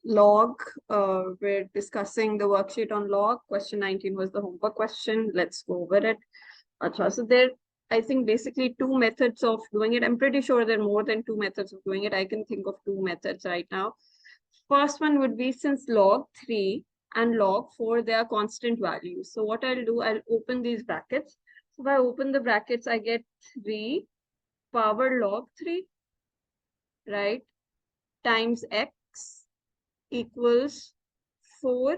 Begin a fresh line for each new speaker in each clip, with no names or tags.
log. We're discussing the worksheet on log. Question 19 was the homework question. Let's go over it. Achha, so there, I think basically two methods of doing it. I'm pretty sure there are more than two methods of doing it. I can think of two methods right now. First one would be, since log 3 and log 4, they are constant values. So what I'll do, I'll open these brackets. So if I open the brackets, I get 3 power log 3, right, times x equals 4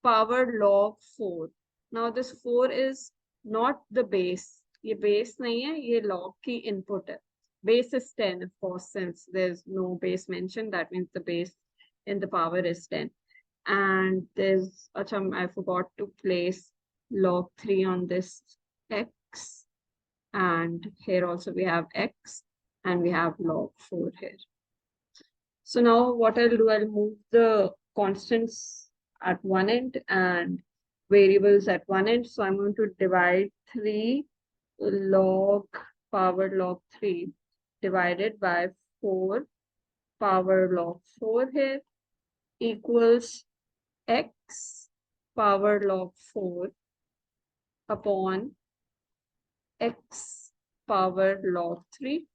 power log 4. Now this 4 is not the base. ये base नहीं है, ये log की input है. Base is 10, of course, since there's no base mentioned. That means the base in the power is 10. And there's, I forgot to place log 3 on this x. And here also we have x, and we have log 4 here. So now what I'll do, I'll move the constants at one end and variables at one end. So I'm going to divide 3 log power log 3 divided by 4 power log 4 here equals x power log 4 upon x power log 3.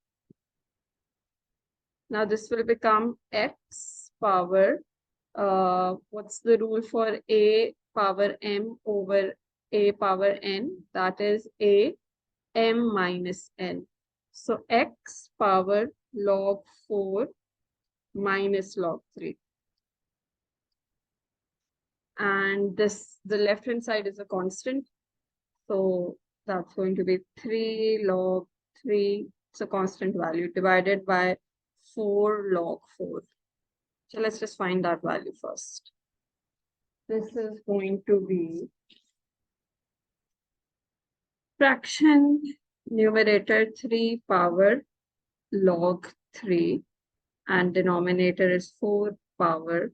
Now this will become x power, what's the rule for a power m over a power n? That is a m minus n. So x power log 4 minus log 3. And this, the left hand side is a constant. So that's going to be 3 log 3. It's a constant value divided by 4 log 4. So let's just find that value first. This is going to be fraction numerator 3 power log 3 and denominator is 4 power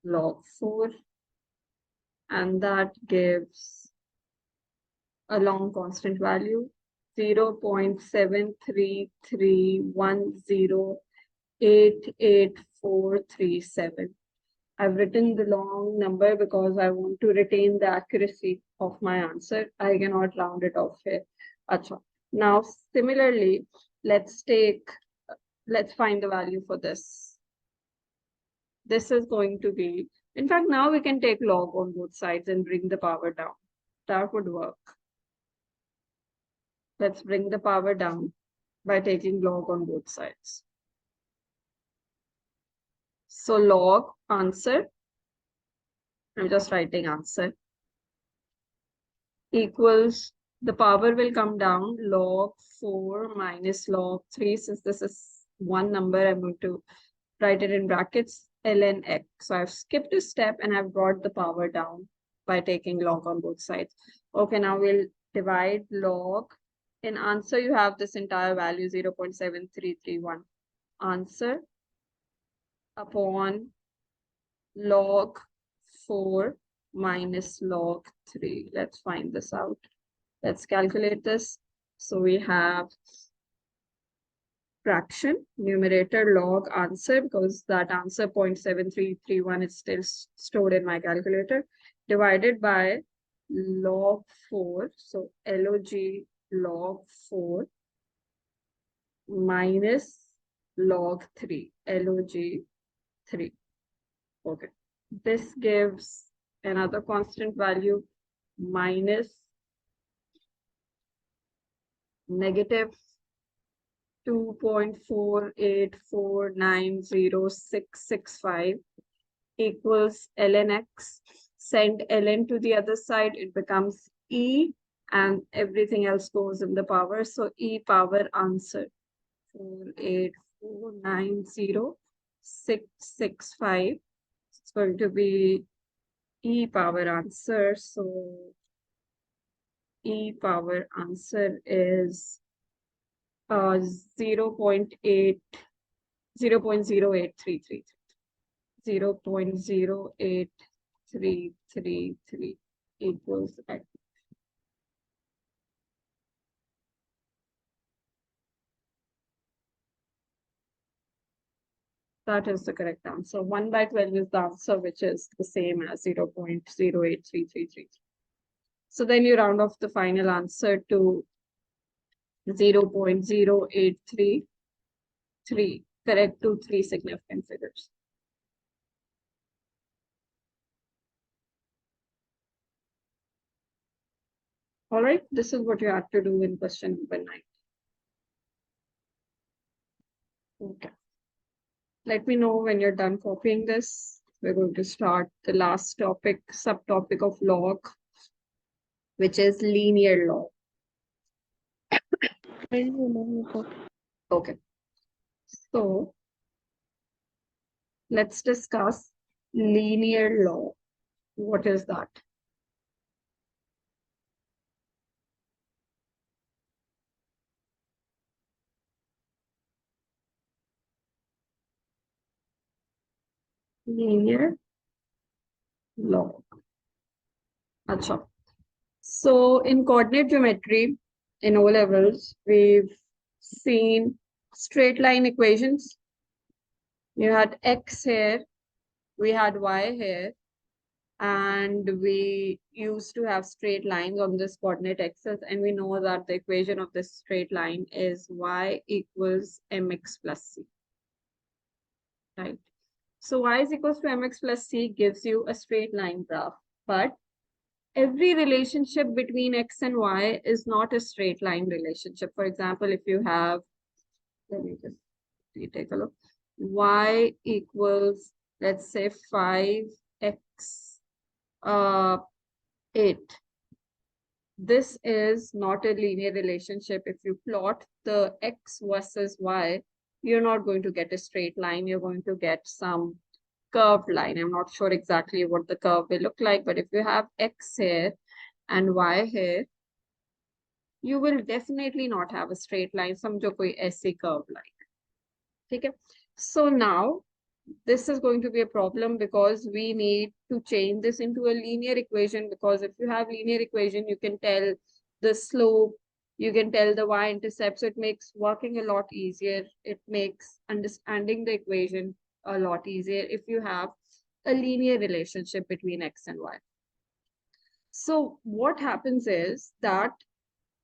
log 4, and that gives a long constant value 0.73310888437. I've written the long number because I want to retain the accuracy of my answer. I cannot round it off here. Achha. Now, similarly, let's find the value for this. This is going to be, in fact, now we can take log on both sides and bring the power down. That would work. Let's bring the power down by taking log on both sides. So log answer, I'm just writing answer, equals, the power will come down, log 4 minus log 3. Since this is one number, I'm going to write it in brackets, ln x. So I've skipped a step and I've brought the power down by taking log on both sides. Okay, now we'll divide log. In answer, you have this entire value, 0.7331. Answer upon log 4 minus log 3. Let's find this out. Let's calculate this. So we have fraction, numerator log answer, because that answer 0.7331 is still stored in my calculator, divided by log 4. So log log 4 minus log 3, log 3. Okay. This gives another constant value, minus negative 2.484906665 equals ln x. Send ln to the other side, it becomes e, and everything else goes in the power. So e power answer 484906665. It's going to be e power answer. So e power answer is 0.0833. 0.08333 equals x. That is the correct answer. 1 by 12 is the answer, which is the same as 0.083333. So then you round off the final answer to 0.0833, correct to three significant figures. All right, this is what you have to do in question number 9. Okay. Let me know when you're done copying this. We're going to start the last topic, subtopic of log, which is linear log. Okay. So let's discuss linear log. What is that? Linear log. Acha. So in coordinate geometry, in O levels, we've seen straight line equations. You had x here, we had y here, and we used to have straight lines on this coordinate axis, and we know that the equation of this straight line is y equals mx plus c, right? So y is equals to mx plus c gives you a straight line graph, but every relationship between x and y is not a straight line relationship. For example, if you have, let me just take a look, y equals, let's say 5x 8. This is not a linear relationship. If you plot the x versus y, you're not going to get a straight line. You're going to get some curved line. I'm not sure exactly what the curve will look like, but if you have x here and y here, you will definitely not have a straight line. समझो कोई ऐसी curved line. Okay. So now this is going to be a problem because we need to change this into a linear equation, because if you have linear equation, you can tell the slope, you can tell the y-intercept, so it makes working a lot easier. It makes understanding the equation a lot easier if you have a linear relationship between x and y. So what happens is that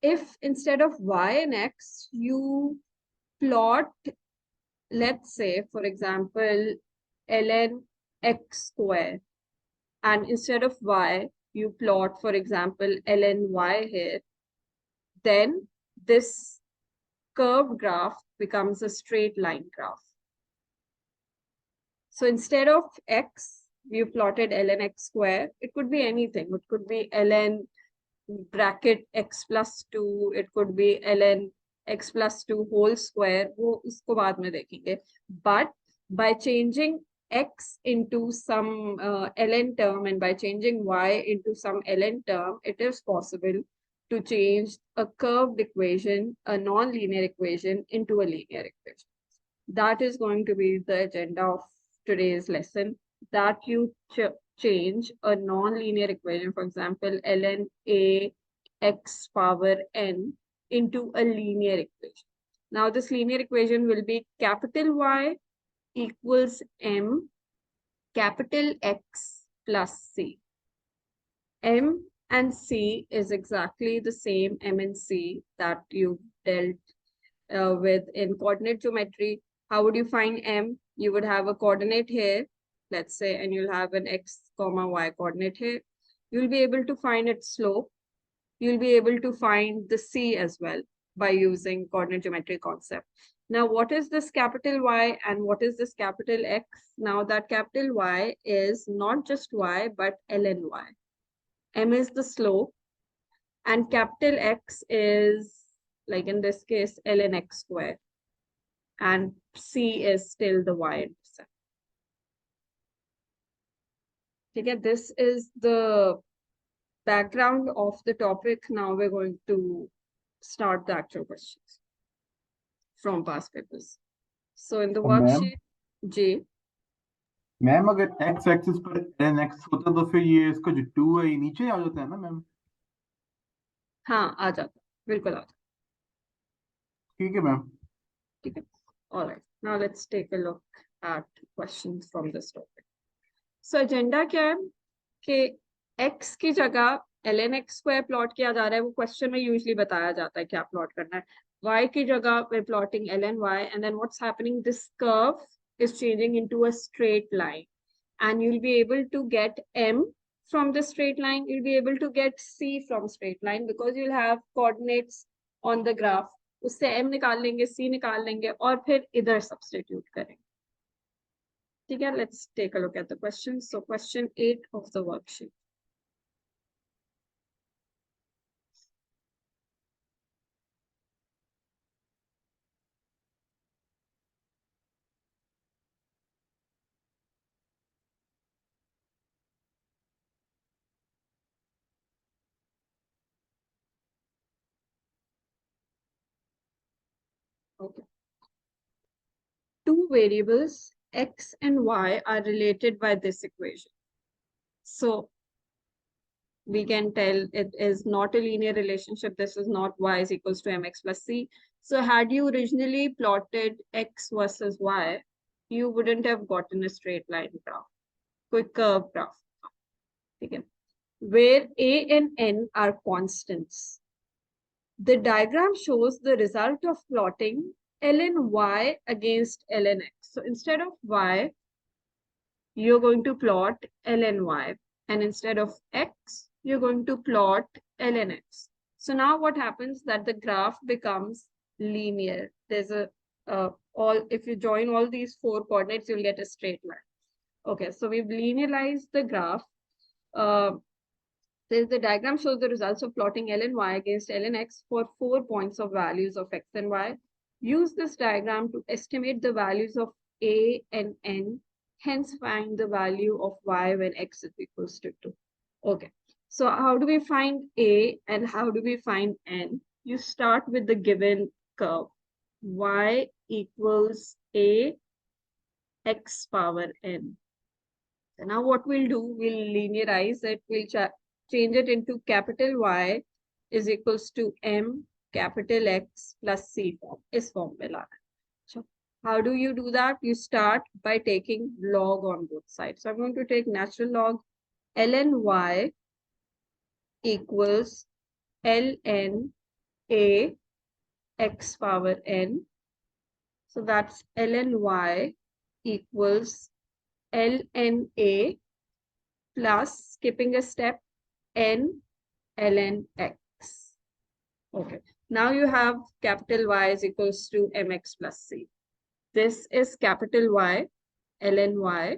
if instead of y and x, you plot, let's say, for example, ln x square, and instead of y, you plot, for example, ln y here, then this curved graph becomes a straight line graph. So instead of x, you plotted ln x square. It could be anything. It could be ln bracket x plus 2. It could be ln x plus 2 whole square. वो इसको बाद में देखेंगे. But by changing x into some ln term and by changing y into some ln term, it is possible to change a curved equation, a non-linear equation, into a linear equation. That is going to be the agenda of today's lesson, that you change a non-linear equation, for example, ln a x power n, into a linear equation. Now this linear equation will be capital Y equals m capital X plus c. M and c is exactly the same m and c that you dealt with in coordinate geometry. How would you find m? You would have a coordinate here, let's say, and you'll have an x comma y coordinate here. You'll be able to find its slope. You'll be able to find the c as well by using coordinate geometry concept. Now, what is this capital Y and what is this capital X? Now, that capital Y is not just y, but ln y. M is the slope, and capital X is, like in this case, ln x square, and c is still the y-intercept. Okay, this is the background of the topic. Now we're going to start the actual questions from past papers. So in the worksheet, J.
Ma'am अगर x axis पर ln x होता तो फिर ये इसका जो 2 है ये नीचे आ जाता है ना मैम?
हाँ, आ जाता, बिल्कुल आ जाता.
ठीक है मैम.
ठीक है. All right. Now let's take a look at questions from this topic. So agenda क्या है कि x की जगह ln x square प्लॉट किया जा रहा है, वो क्वेश्चन में यूजली बताया जाता है क्या प्लॉट करना है. y की जगह we're plotting ln y, and then what's happening, this curve is changing into a straight line, and you'll be able to get m from the straight line, you'll be able to get c from straight line because you'll have coordinates on the graph. उससे m निकाल लेंगे, c निकाल लेंगे और फिर इधर substitute करेंगे. ठीक है, let's take a look at the questions. So question 8 of the worksheet. Okay. Two variables x and y are related by this equation. So we can tell it is not a linear relationship. This is not y is equals to mx plus c. So had you originally plotted x versus y, you wouldn't have gotten a straight line graph, quick curve graph. Okay. Where a and n are constants. The diagram shows the result of plotting ln y against ln x. So instead of y, you're going to plot ln y, and instead of x, you're going to plot ln x. So now what happens that the graph becomes linear. There's a if you join all these four coordinates, you'll get a straight line. Okay, so we've linearized the graph. The diagram shows the results of plotting ln y against ln x for 4 points of values of x and y. Use this diagram to estimate the values of a and n, hence find the value of y when x is equals to 2. Okay, so how do we find a and how do we find n? You start with the given curve. Y equals a x power n. So now what we'll do, we'll linearize it, we'll change it into capital Y is equals to m capital X plus c form. इस form में लाना है. So how do you do that? You start by taking log on both sides. So I'm going to take natural log ln y equals ln a x power n. So that's ln y equals ln a plus, skipping a step, n ln x. Okay, now you have capital Y is equals to mx plus c. This is capital Y, ln y.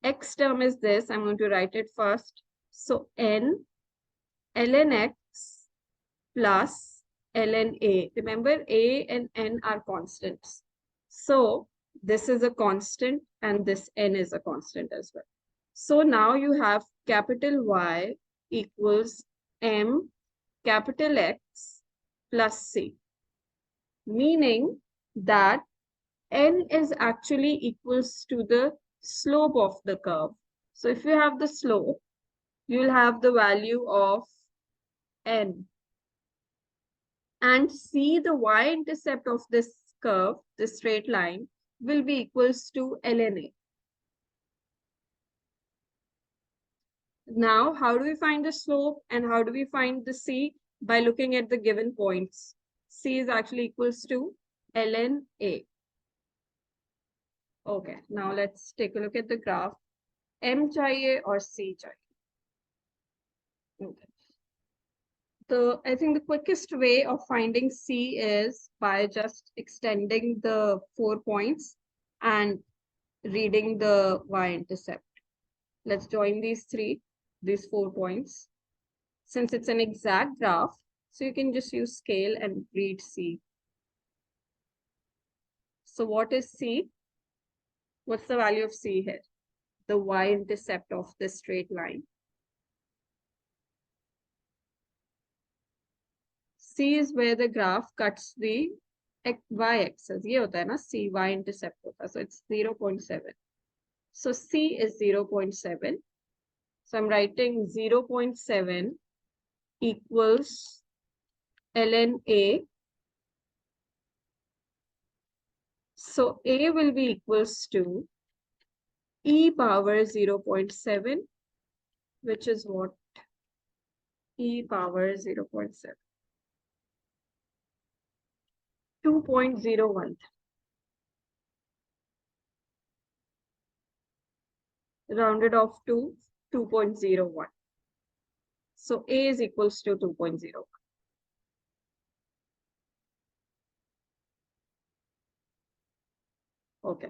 X term is this, I'm going to write it first. So n ln x plus ln a. Remember, a and n are constants. So this is a constant and this n is a constant as well. So now you have capital Y equals m capital X plus c, meaning that n is actually equals to the slope of the curve. So if you have the slope, you'll have the value of n. And c, the y-intercept of this curve, this straight line, will be equals to ln a. Now, how do we find the slope and how do we find the c? By looking at the given points. C is actually equals to ln a. Okay, now let's take a look at the graph. M chahiye or C chahiye? Okay. I think the quickest way of finding C is by just extending the 4 points and reading the y-intercept. Let's join these 4 points. Since it's an exact graph, so you can just use scale and read C. So what is C? What's the value of C here? The y-intercept of this straight line. C is where the graph cuts the y-axis. ये होता है ना, C y-intercept होता है. So it's 0.7. So C is 0.7. So I'm writing 0.7 equals ln A. So A will be equals to e power 0.7, which is what? E power 0.7. 2.01. Rounded off to 2.01. So A is equals to 2.01. Okay.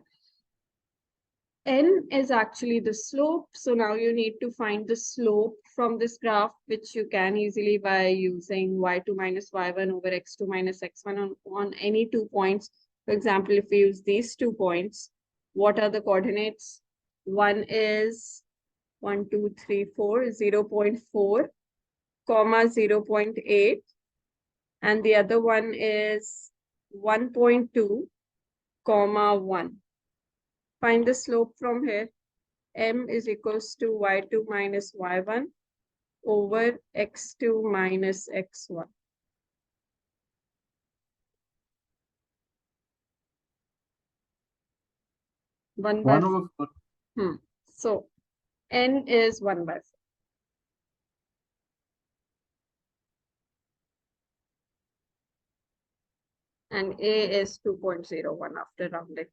N is actually the slope. So now you need to find the slope from this graph, which you can easily by using y2 minus y1 over x2 minus x1 on any 2 points. For example, if we use these 2 points, what are the coordinates? One is 1, 2, 3, 4, 0.4, comma 0.8. And the other one is 1.2, comma 1. Find the slope from here. M is equals to y2 minus y1 over x2 minus x1. 1 by
1 over 4.
So N is 1 by 4. And A is 2.01 after rounding.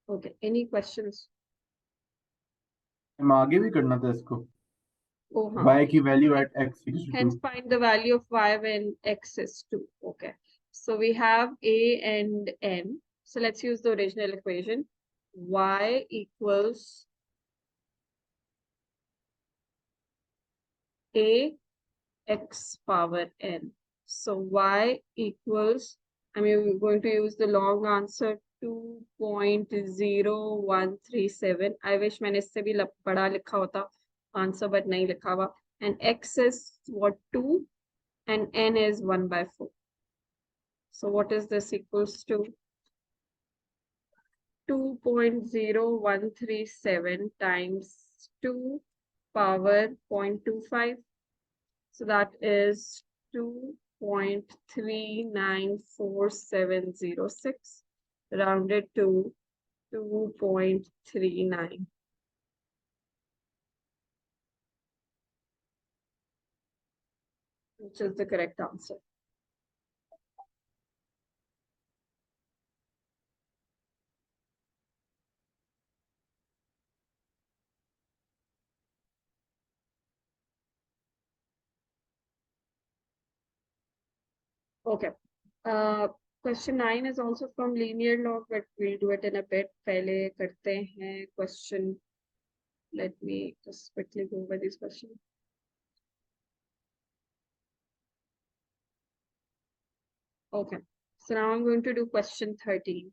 Okay, any questions?
हम आगे भी करना था इसको.
Oh,
Y की value at x equals to 2.
Hence find the value of y when x is 2. Okay. So we have A and N. So let's use the original equation. Y equals A x power n. So y equals, we're going to use the long answer 2.0137. I wish मैंने इससे भी बड़ा लिखा होता answer, but नहीं लिखा हुआ. And x is what, 2, and n is 1 by 4. So what is this equals to? 2.0137 times 2 power 0.25. So that is 2.394706 rounded to 2.39. Which is the correct answer. Okay. Question 9 is also from linear log, but we'll do it in a bit. पहले करते हैं question. Let me just quickly go over this question. Okay. So now I'm going to do question 13.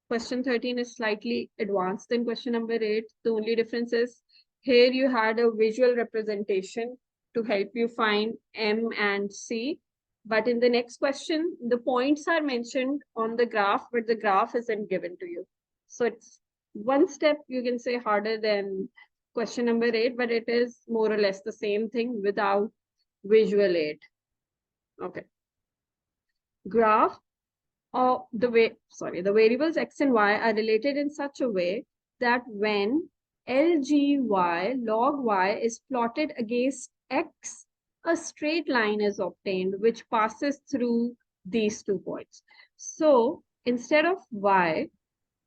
Question 13 is slightly advanced than question number 8. The only difference is here you had a visual representation to help you find M and C. But in the next question, the points are mentioned on the graph, but the graph isn't given to you. So it's one step, you can say, harder than question number 8, but it is more or less the same thing without visual aid. Okay. Graph the variables x and y are related in such a way that when LGY log y is plotted against x, a straight line is obtained which passes through these 2 points. So instead of y,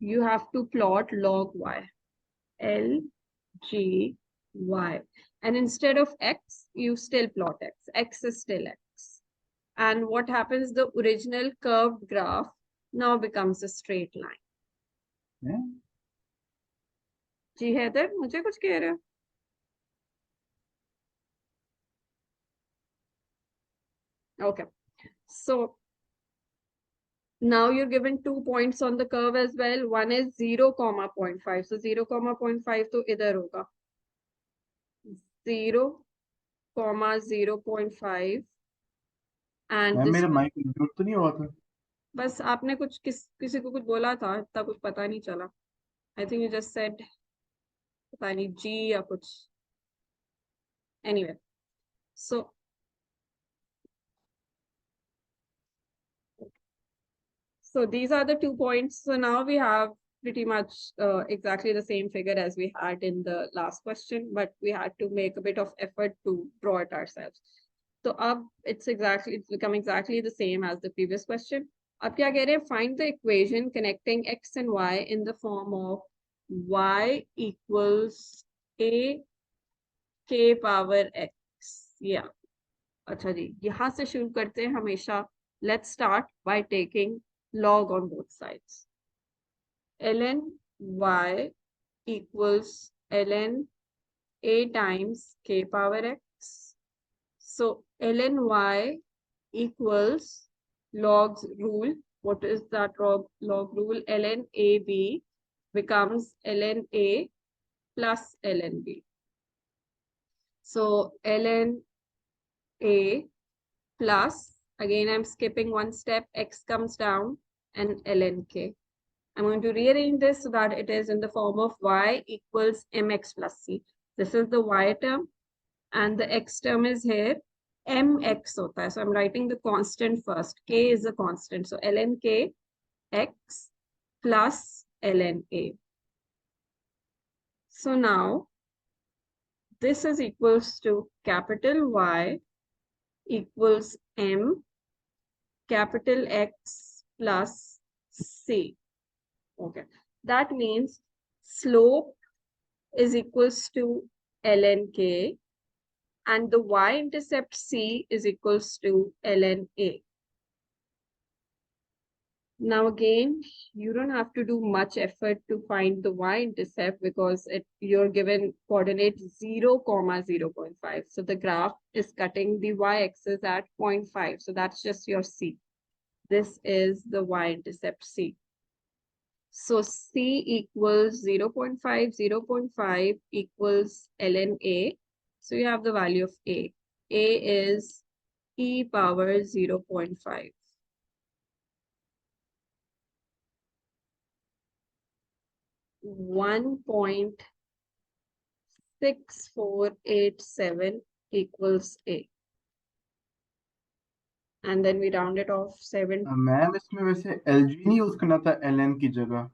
you have to plot log y, LGY. And instead of x, you still plot x. X is still x. And what happens, the original curved graph now becomes a straight line.
Yeah.
जी हैदर, मुझे कुछ कह रहे हो? Okay. So now you're given 2 points on the curve as well. One is 0, 0.5. So 0, 0.5 तो इधर होगा. 0, 0.5. And
ma'am
this
मेरा
will,
mic mute तो नहीं हुआ था?
बस आपने कुछ किसी को कुछ बोला था, इतना कुछ पता नहीं चला। I think you just said पता नहीं जी या कुछ। Anyway, so so these are the 2 points. So now we have pretty much exactly the same figure as we had in the last question, but we had to make a bit of effort to draw it ourselves. So up, it's become exactly the same as the previous question. अब क्या कह रहे हैं? Find the equation connecting x and y in the form of y equals a k power x. Yeah. अच्छा जी, यहाँ से शुरू करते हैं हमेशा. Let's start by taking log on both sides. ln y equals ln a times k power x. So ln y equals log's rule. What is that log rule? Ln ab becomes ln a plus ln b. So ln a plus, again I'm skipping one step, x comes down, and ln k. I'm going to rearrange this so that it is in the form of y equals mx plus c. This is the y term, and the x term is here. Mx hota hai. So I'm writing the constant first. K is a constant. So ln k x plus ln a. So now this is equals to capital Y equals m capital X plus c. Okay. That means slope is equals to ln k and the y-intercept c is equals to ln a. Now again, you don't have to do much effort to find the y-intercept because you're given coordinate 0, 0.5. So the graph is cutting the y-axis at 0.5. So that's just your c. This is the y-intercept c. So c equals 0.5, 0.5 equals ln a. So you have the value of a. A is e power 0.5. 1.6487 equals a. And then we round it off 7.
Ma'am इसमें वैसे LG नहीं use करना था LN की जगह.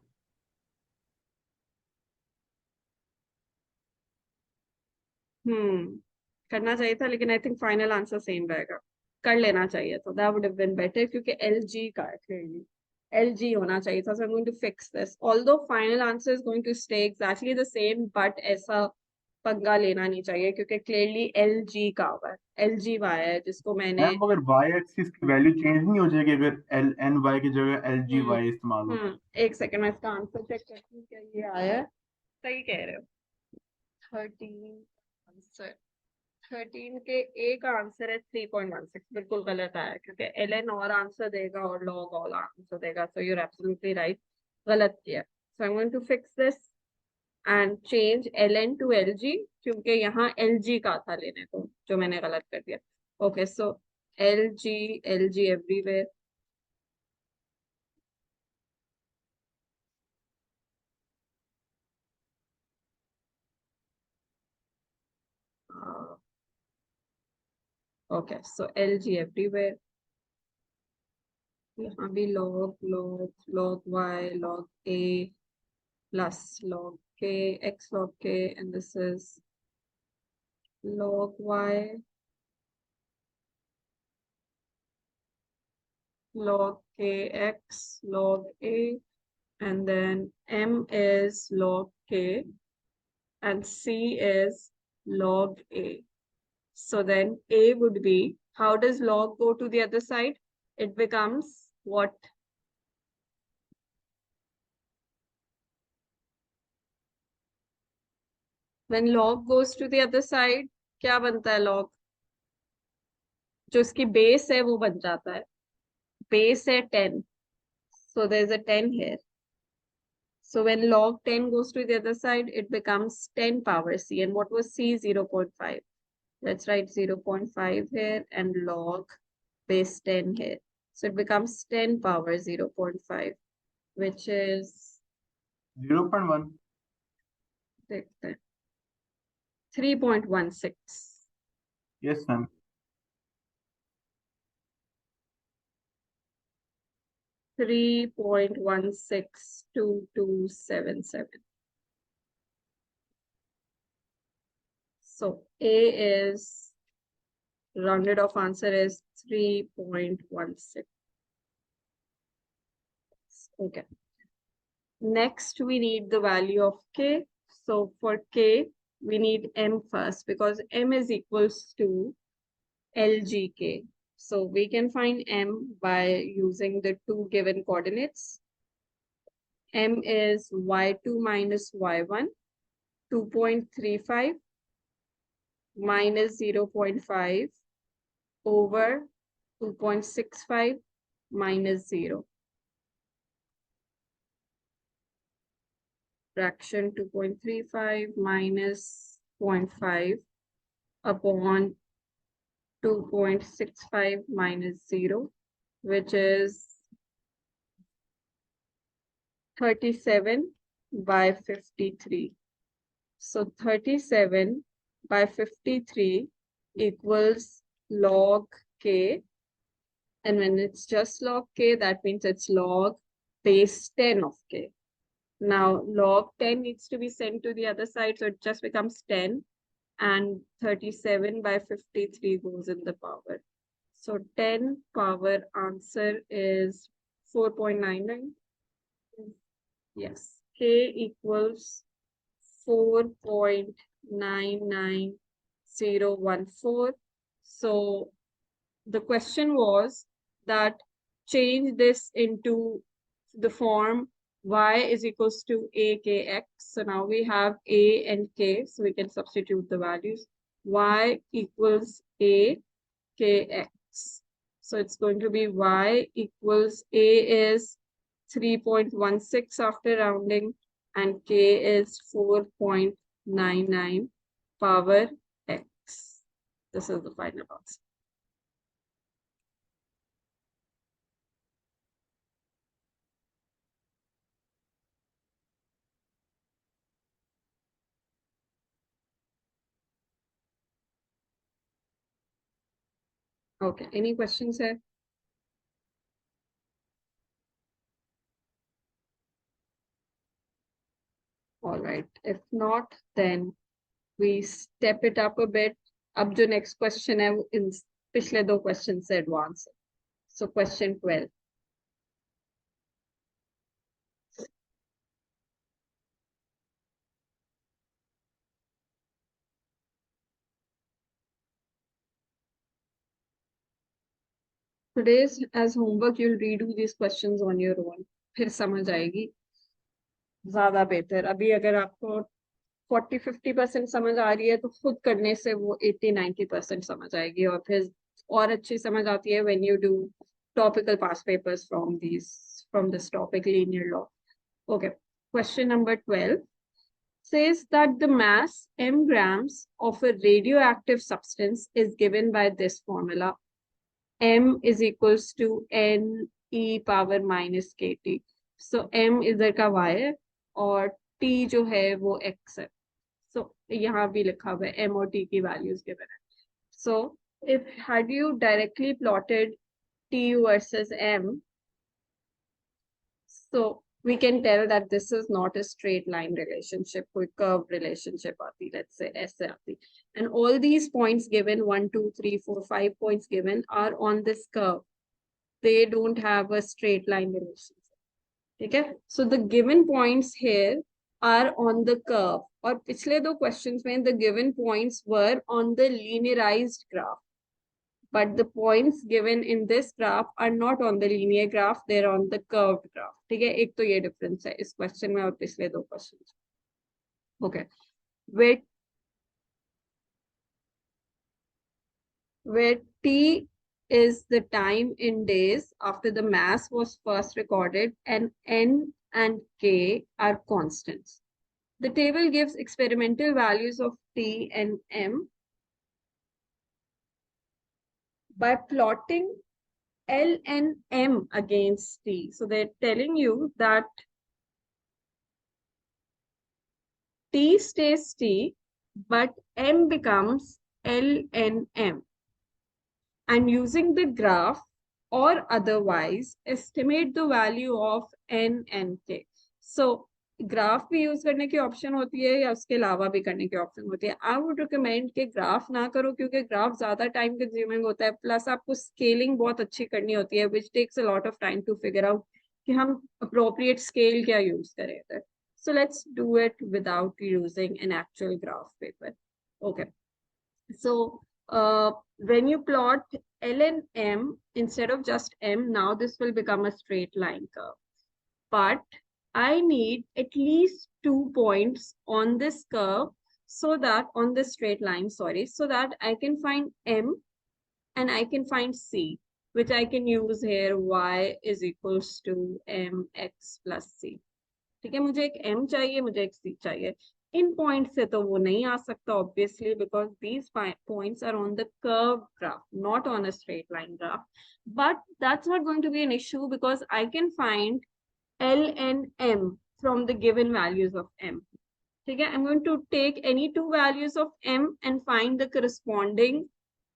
करना चाहिए था, लेकिन I think final answer same रहेगा. कर लेना चाहिए था. That would have been better क्योंकि LG का है क्लियरली. LG होना चाहिए था. So I'm going to fix this. Although final answer is going to stay exactly the same, but ऐसा पंगा लेना नहीं चाहिए क्योंकि क्लियरली LG का हुआ है. LGY है जिसको मैंने.
मैम अगर y एक्सिस की वैल्यू चेंज नहीं हो जाएगी अगर LNY की जगह
हम्म
LGY इस्तेमाल हो?
एक सेकंड मैं इसका आंसर चेक करती हूँ क्या ये आया है. सही कह रहे हो. 13 आंसर. 13 के ए का आंसर है 3.16. बिल्कुल गलत आया क्योंकि ln और आंसर देगा और log और आंसर देगा. So you're absolutely right. गलत किया. So I'm going to fix this and change ln to lg क्योंकि यहाँ lg का था लेने को जो मैंने गलत कर दिया. Okay, so lg everywhere. Okay, so lg everywhere. यहाँ भी log y log a plus log k x log k, and this is log y log kx log a, and then m is log k and c is log a. So then a would be, how does log go to the other side? It becomes what? When log goes to the other side, क्या बनता है log? जो इसकी base है वो बन जाता है. बेस है 10. So there's a 10 here. So when log 10 goes to the other side, it becomes 10 power c. And what was c? 0.5. Let's write 0.5 here and log base 10 here. So it becomes 10 power 0.5, which is
0.1.
3.16.
Yes, ma'am.
3.162277. So A is rounded off answer is 3.16. Okay. Next, we need the value of K. So for K, we need M first because M is equals to LGK. So we can find M by using the two given coordinates. M is y2 minus y1, 2.35 minus 0.5 over 2.65 minus 0. Fraction 2.35 minus 0.5 upon 2.65 minus 0, which is 37 by 53. So 37 by 53 equals log K. And when it's just log K, that means it's log base 10 of K. Now log 10 needs to be sent to the other side, so it just becomes 10. And 37 by 53 goes in the power. So 10 power answer is 4.99. Yes, K equals 4.99014. So the question was that change this into the form y is equals to akx. So now we have a and k, so we can substitute the values. Y equals a kx. So it's going to be y equals a is 3.16 after rounding and k is 4.99 power x. This is the final answer. Okay, any questions here? All right, if not, then we step it up a bit. अब जो next question है, इन पिछले दो questions से advance है. So question 12. Today's as homework, you'll redo these questions on your own. फिर समझ आएगी. ज़्यादा बेहतर. अभी अगर आपको 40-50% समझ आ रही है तो खुद करने से वो 80-90% समझ आएगी और फिर और अच्छी समझ आती है when you do topical past papers from this topic linear law. Okay, question number 12 says that the mass m grams of a radioactive substance is given by this formula. M is equals to n e power minus kt. So m इधर का y है और t जो है वो x है. So यहाँ भी लिखा हुआ है m और t की values given है. So if had you directly plotted t versus m, so we can tell that this is not a straight line relationship, कोई curved relationship आती, let's say ऐसे आती. And all these points given, 1, 2, 3, 4, 5 points given are on this curve. They don't have a straight line relationship. Okay, so the given points here are on the curve. और पिछले दो questions में the given points were on the linearized graph. But the points given in this graph are not on the linear graph, they're on the curved graph. ठीक है, एक तो ये difference है इस question में और पिछले दो questions. Okay, where t is the time in days after the mass was first recorded and n and k are constants. The table gives experimental values of t and m. By plotting ln m against t. So they're telling you that t stays t, but m becomes ln m. And using the graph or otherwise estimate the value of n and k. So graph भी use करने की option होती है या उसके अलावा भी करने की ऑप्शन होती है. आई वुड रिकमेंड कि ग्राफ ना करो क्योंकि ग्राफ ज्यादा टाइम कंज्यूमिंग होता है, प्लस आपको स्केलिंग बहुत अच्छी करनी होती है which takes a lot of time to figure out कि हम अप्रोप्रिएट स्केल क्या यूज करें. So let's do it without using an actual graph paper. Okay. So when you plot ln m instead of just m, now this will become a straight line curve. But I need at least 2 points on this curve so that on this straight line, sorry, so that I can find m and I can find c, which I can use here y is equals to mx plus c. ठीक है, मुझे एक m चाहिए, मुझे एक c चाहिए. इन point से तो वो नहीं आ सकता obviously because these points are on the curve graph, not on a straight line graph. But that's not going to be an issue because I can find L and M from the given values of M. ठीक है, I'm going to take any two values of M and find the corresponding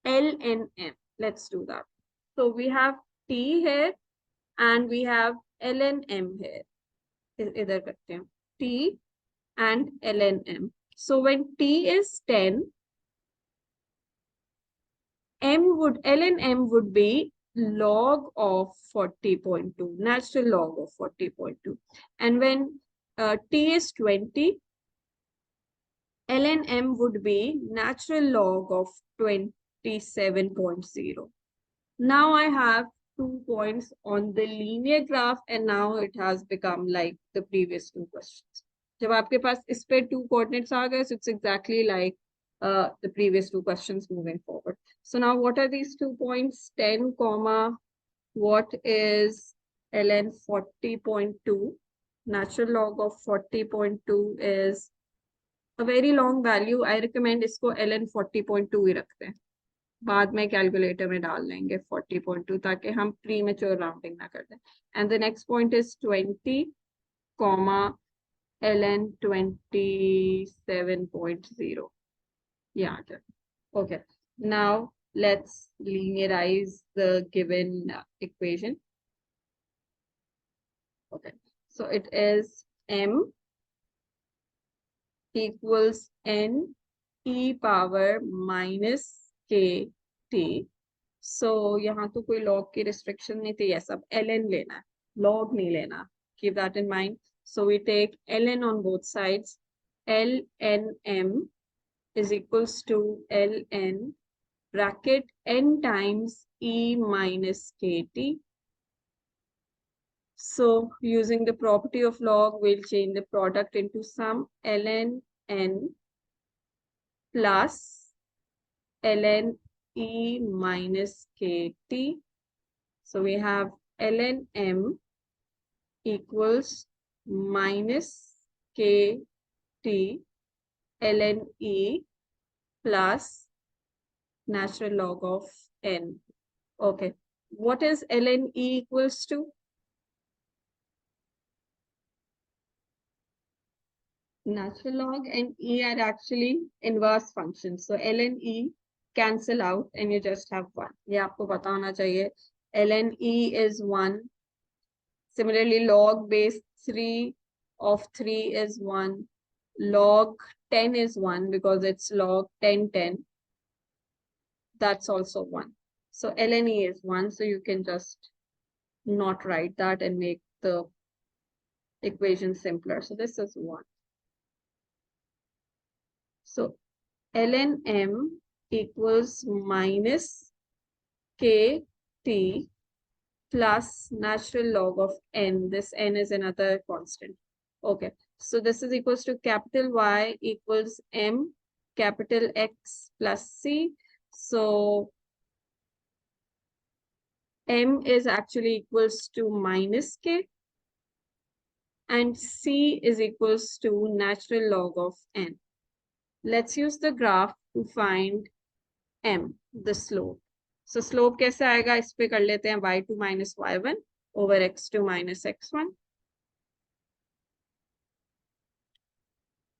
L and M. Let's do that. So we have T here and we have L and M here. इधर करते हैं T and L and M. So when T is 10, L and M would be log of 40.2, natural log of 40.2. And when T is 20, L and M would be natural log of 27.0. Now I have 2 points on the linear graph and now it has become like the previous 2 questions. जब आपके पास इस पे 2 coordinates आ गए, so it's exactly like the previous 2 questions moving forward. So now what are these 2 points? 10 comma, what is ln 40.2? Natural log of 40.2 is a very long value. I recommend इसको ln 40.2 ही रखते हैं, बाद में calculator में डाल लेंगे 40.2 ताकि हम प्रीमेच्योर राउंडिंग ना कर दें. And the next point is 20 comma ln 27.0. Yeah. Okay. Now let's linearize the given equation. Okay. So it is m equals n e power minus k t. So यहाँ तो कोई log की restriction नहीं थी, yes, अब ln लेना है, log नहीं लेना. Keep that in mind. So we take ln on both sides. ln m is equals to ln bracket n times e minus kt. So using the property of log, we'll change the product into sum. Ln n plus ln e minus kt. So we have ln m equals minus kt ln e plus natural log of n. Okay, what is ln e equals to? Natural log and e are actually inverse functions. So ln e cancel out and you just have 1. ये आपको पता होना चाहिए. ln e is 1. Similarly, log base 3 of 3 is 1. Log 10 is 1 because it's log 10, 10. That's also 1. So ln e is 1. So you can just not write that and make the equation simpler. So this is 1. So ln m equals minus kt plus natural log of n. This n is another constant. Okay, so this is equals to capital Y equals m capital X plus c. So m is actually equals to minus k and c is equals to natural log of n. Let's use the graph to find m, the slope. So slope कैसे आएगा, इस पे कर लेते हैं y2 minus y1 over x2 minus x1.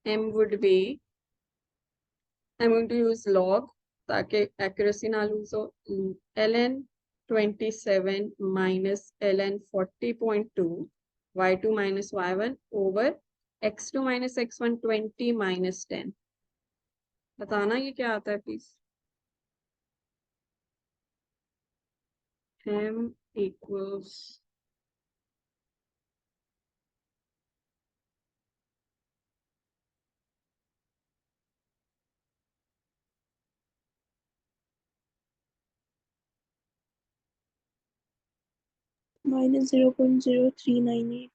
M would be, I'm going to use log ताकि accuracy ना lose हो. ln 27 minus ln 40.2 y2 minus y1 over x2 minus x1 20 minus 10. बताना ये क्या आता है प्लीज. M equals
minus 0.0398.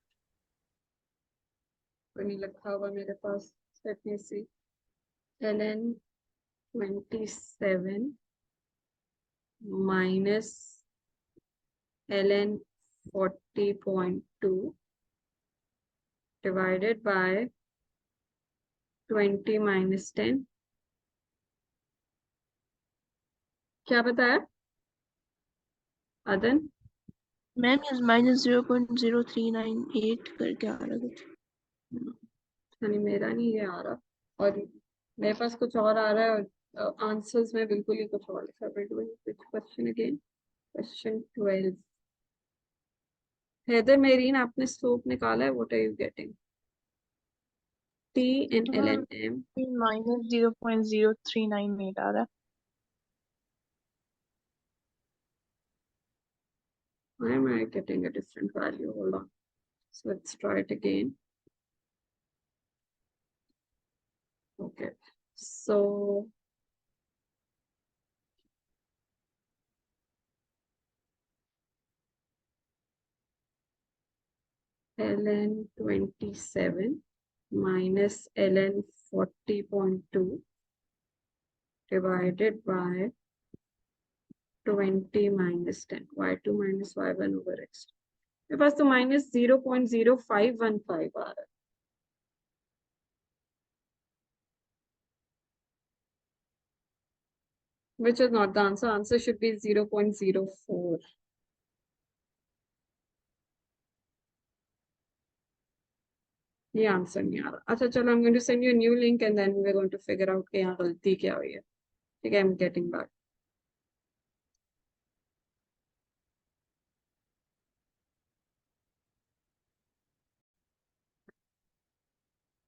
नहीं लिखा होगा मेरे पास. Let me see. ln 27 minus ln 40.2 divided by 20 minus 10. क्या बताया अदन?
मैम ये minus 0.0398 करके आ रहा कुछ.
यानी मेरा नहीं ये आ रहा और मेरे पास कुछ और आ रहा है और आंसर्स में बिल्कुल ही कुछ और लिखा है. Question again, question 12. हैदर मेरीन, आपने स्लोप निकाला है. What are you getting? T and ln m.
minus 0.0398 आ रहा है.
Why am I getting a different value? Hold on. So let's try it again. Okay. So ln 27 minus ln 40.2 divided by 20 minus 10. y2 minus y1 over x. मेरे पास तो minus 0.0515 आ रहा है. Which is not the answer. Answer should be 0.04. ये answer नहीं आ रहा. अच्छा चलो, I'm going to send you a new link and then we're going to figure out कि यहाँ गलती क्या हुई है. ठीक है, I'm getting back.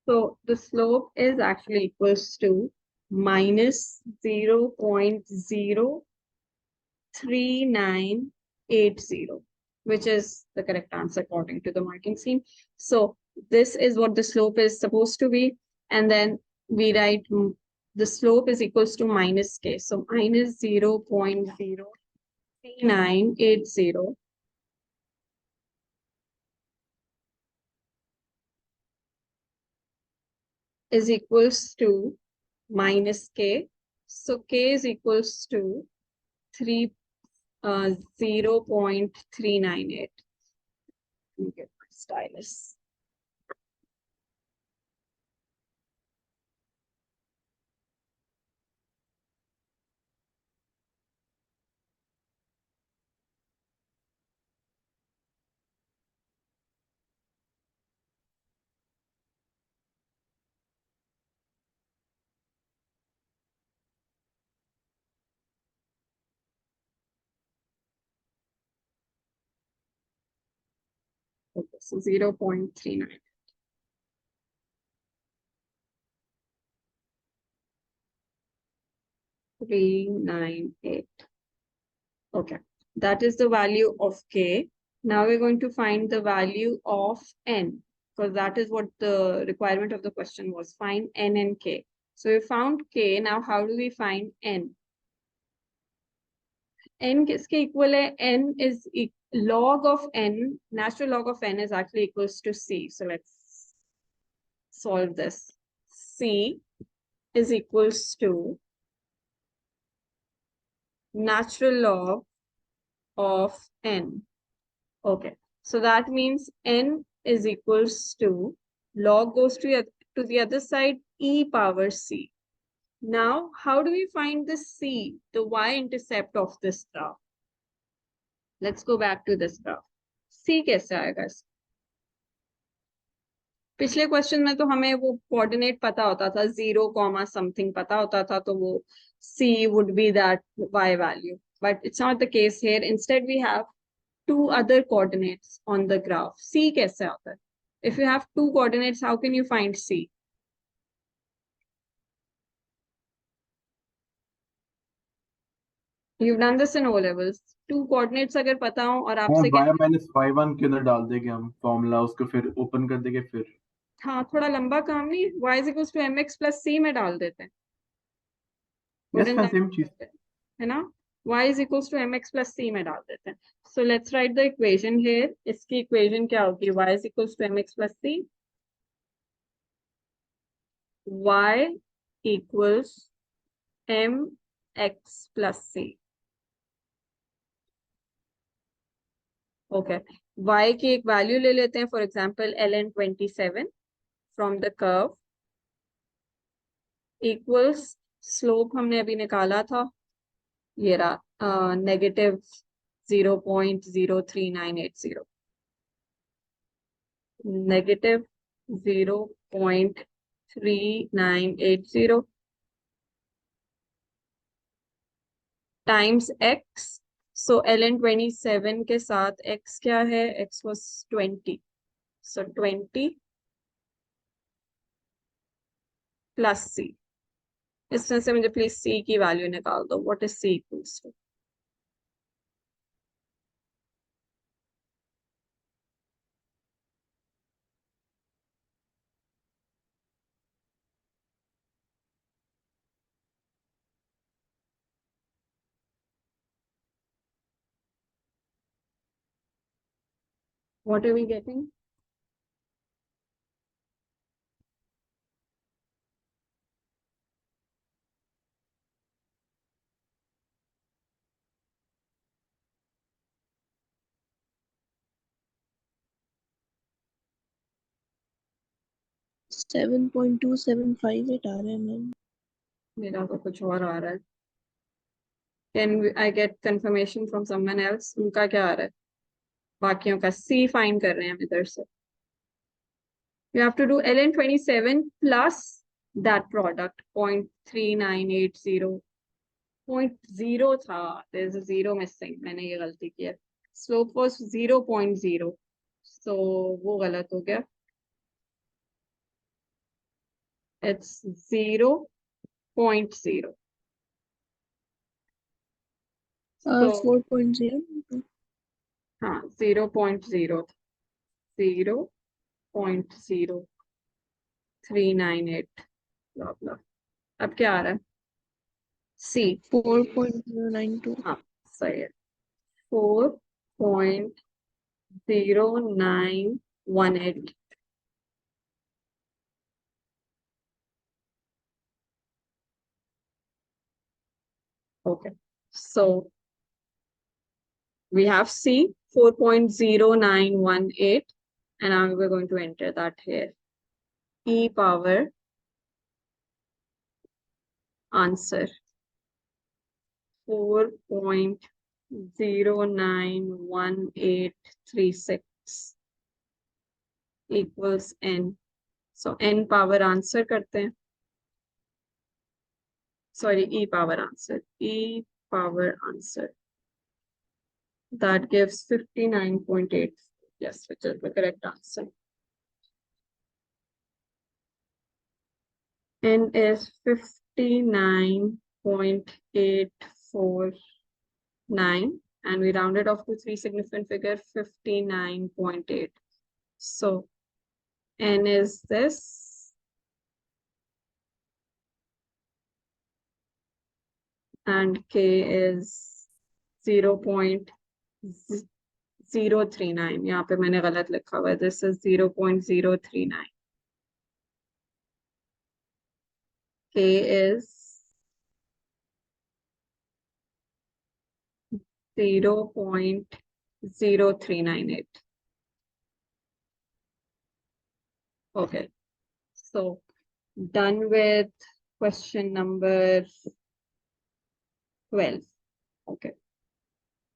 So the slope is actually equals to minus 0.03980, which is the correct answer according to the marking scheme. So this is what the slope is supposed to be. And then we write the slope is equals to minus k. So minus 0.03980 is equals to minus k. So k is equals to 0.398. Let me get my stylus. Okay, so 0.39. Okay, that is the value of k. Now we're going to find the value of n, because that is what the requirement of the question was. Find n and k. So we found k. Now how do we find n? N किसके equal है? N is log of n, natural log of n is actually equals to c. So let's solve this. C is equals to natural log of n. Okay, so that means n is equals to log goes to the other side, e power c. Now, how do we find the C, the y-intercept of this graph? Let's go back to this graph. C कैसे आएगा इसका? पिछले question में तो हमें वो coordinate पता होता था 0, समथिंग पता होता था तो वो C would be that y value, but it's not the case here. Instead we have two other coordinates on the graph. C कैसे आता है? If you have two coordinates, how can you find C? You've done this in O levels. Two coordinates अगर पता हो और
हाँ,
आपसे
y minus y1 के अंदर डाल देंगे हम फॉर्मूला, उसको फिर ओपन कर देंगे, फिर
हाँ थोड़ा लंबा काम नहीं, y is equals to mx plus c में डाल देते हैं,
yes
Wouldn't
ma'am,
that
same
be
चीज।
better? है ना? y is equals to mx plus c में डाल देते हैं. So let's write the equation here. इसकी equation क्या होगी? Y is equals to mx plus c. Y equals mx plus c. Okay. Y की एक वैल्यू ले लेते हैं, for example ln27 from the curve equals, slope हमने अभी निकाला था, ये रहा नेगेटिव 0.03980, नेगेटिव 0.3980 टाइम्स x. सो ln27 के साथ x क्या है? x was 20, so 20 plus c. इसमें से मुझे प्लीज c की वैल्यू निकाल दो. What is c equals to? What are we getting?
Seven point two seven five eight आ रहा है मैम.
मेरा तो कुछ और आ रहा है. Can I get confirmation from someone else? उनका क्या आ रहा है? बाकियों का C फाइंड कर रहे हैं हम इधर से. You have to do ln27 plus that product 0.3980. 0.0 था. There's a 0 missing. मैंने ये गलती की है. Slope was 0.0. So वो गलत हो गया. It's 0.0. So
4.0.
हाँ 0.0, 0.0398. अब क्या आ रहा है? C.
4.092.
हाँ सही है. 4.0918. Okay, so we have C 4.0918, and now we're going to enter that here. E power answer 4.091836 equals n. So n power answer करते हैं. Sorry, e power answer. E power answer. That gives 59.8. Yes, which is the correct answer. N is 59.849, and we rounded off to three significant figure 59.8. So N is this, and K is 0.039. यहाँ पे मैंने गलत लिखा हुआ है. This is 0.039. K is 0.0398. Okay, so done with question number 12. Okay.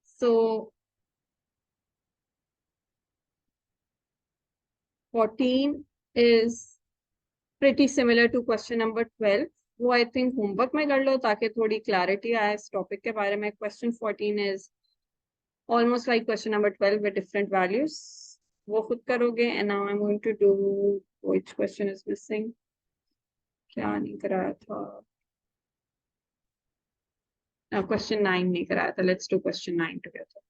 So 14 is pretty similar to question number 12. वो I think homework में कर लो ताकि थोड़ी clarity आए इस topic के बारे में. Question 14 is almost like question number 12 with different values. वो खुद करोगे. And now I'm going to do which question is missing. क्या नहीं कराया था? Question 9 नहीं कराया था. Let's do question 9 together.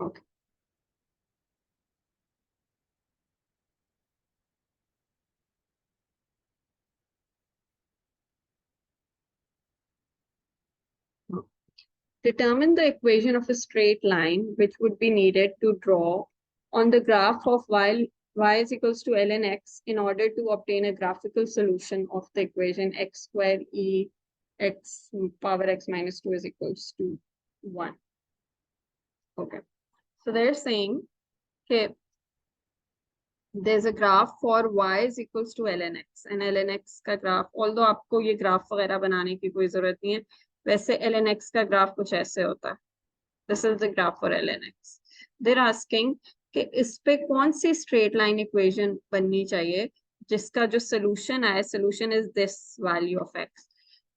Okay. Determine the equation of a straight line which would be needed to draw on the graph of y is equals to ln x in order to obtain a graphical solution of the equation x square e x power x minus 2 is equals to 1. Okay. So they're saying, okay, there's a graph for y is equals to ln x and ln x का graph, although आपको ये graph वगैरह बनाने की कोई जरूरत नहीं है, वैसे ln x का graph कुछ ऐसे होता है. This is the graph for ln x. They're asking कि इस पे कौन सी straight line equation बननी चाहिए जिसका जो solution आए, solution is this value of x,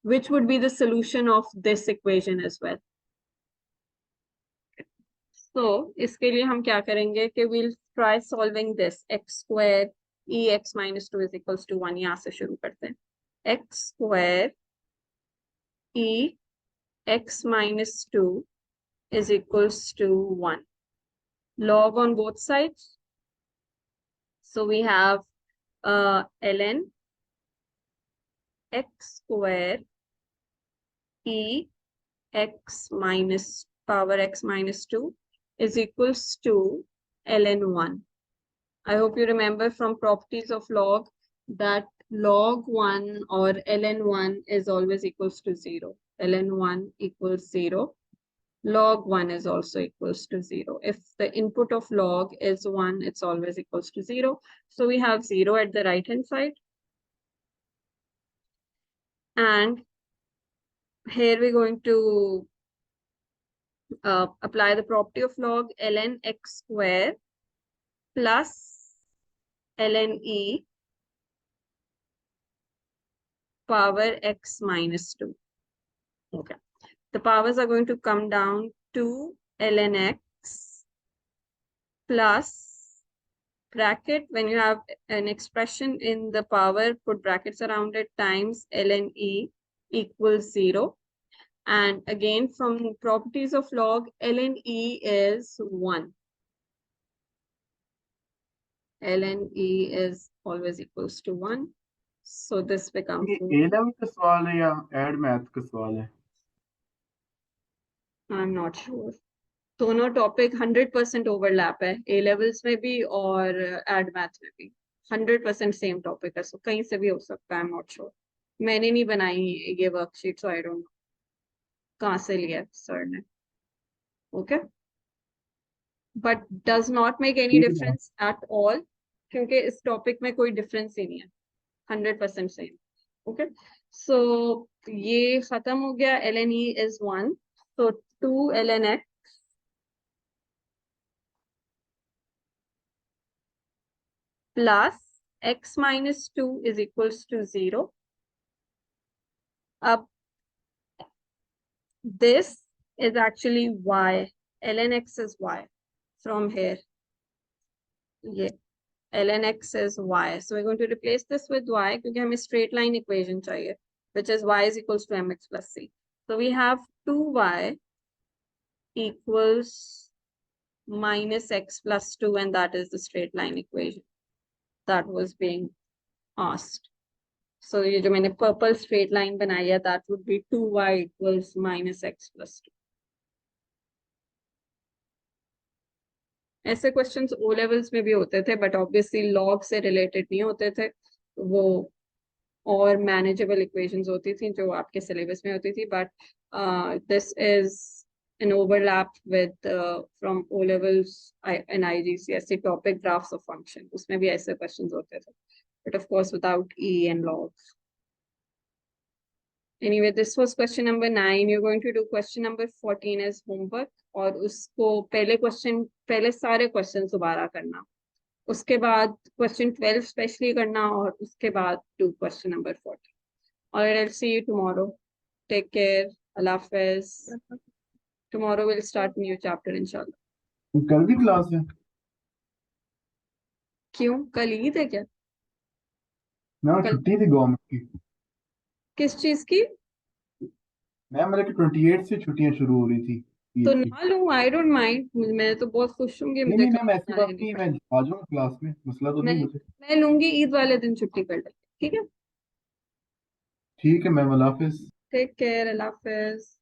which would be the solution of this equation as well. So इसके लिए हम क्या करेंगे कि we'll try solving this x square e x minus 2 is equals to 1. यहाँ से शुरू करते हैं. X square e x minus 2 is equals to 1. Log on both sides. So we have ln x square e x minus power x minus 2 is equals to ln 1. I hope you remember from properties of log that log 1 or ln 1 is always equals to 0. ln 1 equals 0. Log 1 is also equals to 0. If the input of log is 1, it's always equals to 0. So we have 0 at the right hand side. And here we're going to apply the property of log ln x square plus ln e power x minus 2. Okay. The powers are going to come down to ln x plus bracket. When you have an expression in the power, put brackets around it, times ln e equals 0. And again, from properties of log, ln e is 1. ln e is always equals to 1. So this becomes
ये A level का सवाल है या add math का सवाल है?
I'm not sure. दोनों topic 100% overlap है, ए लेवल्स में भी और एड मैथ में भी 100% सेम टॉपिक है. सो कहीं से भी हो सकता है. I am not sure. मैंने नहीं बनाई ये worksheet, so I don't know कहाँ से लिया सर ने. Okay, but does not make any difference at all, क्योंकि इस टॉपिक में कोई डिफरेंस ही नहीं है. 100% सेम. ओके, सो ये खत्म हो गया. ln e is 1. So 2 ln x plus x minus 2 is equals to 0. This is actually y. ln x is y from here. Yeah, ln x is y. So we're going to replace this with y because हमें straight line equation चाहिए, which is y is equals to mx plus c. So we have 2y equals minus x plus 2, and that is the straight line equation that was being asked. So ये जो मैंने purple straight line बनाई है, that would be 2y equals minus x plus 2. ऐसे questions O levels में भी होते थे, बट ऑब्वियसली लॉग से रिलेटेड नहीं होते थे. वो और मैनेजेबल इक्वेशंस होती थी जो आपके सिलेबस में होती थी. But this is an overlap with from O levels and IGCSE topic graphs of function. उसमें भी ऐसे क्वेश्चंस होते थे. but of course without E and logs. Anyway, this was question number 9. You're going to do question number 14 as homework, और उसको पहले सारे question दोबारा करना, उसके बाद question 12 स्पेशली करना, और उसके बाद do question number 14. Alright, I'll see you tomorrow. Take care. Allah Hafiz. Tomorrow we'll start new chapter inshallah.
कल भी क्लास है?
क्यों, कल ईद है क्या?
ना
कल
छुट्टी थी गवर्नमेंट की।
किस चीज की?
मैम मेरे की 28 से छुट्टियां शुरू हो रही थी
तो
ईद की।
ना लूं, आई डोंट माइंड, मैं तो बहुत खुश हूँ कि
नहीं
मुझे
नहीं मैम
क्लास
ऐसी
ना
बात
लेनी
नहीं,
पड़े।
मैं आ जाऊंगा क्लास में, मसला तो
मैं
नहीं मुझे।
मैं लूंगी, ईद वाले दिन छुट्टी कर लेंगे, ठीक है?
ठीक है मैम, अल्लाह हाफिज।
टेक केयर, अल्लाह हाफिज।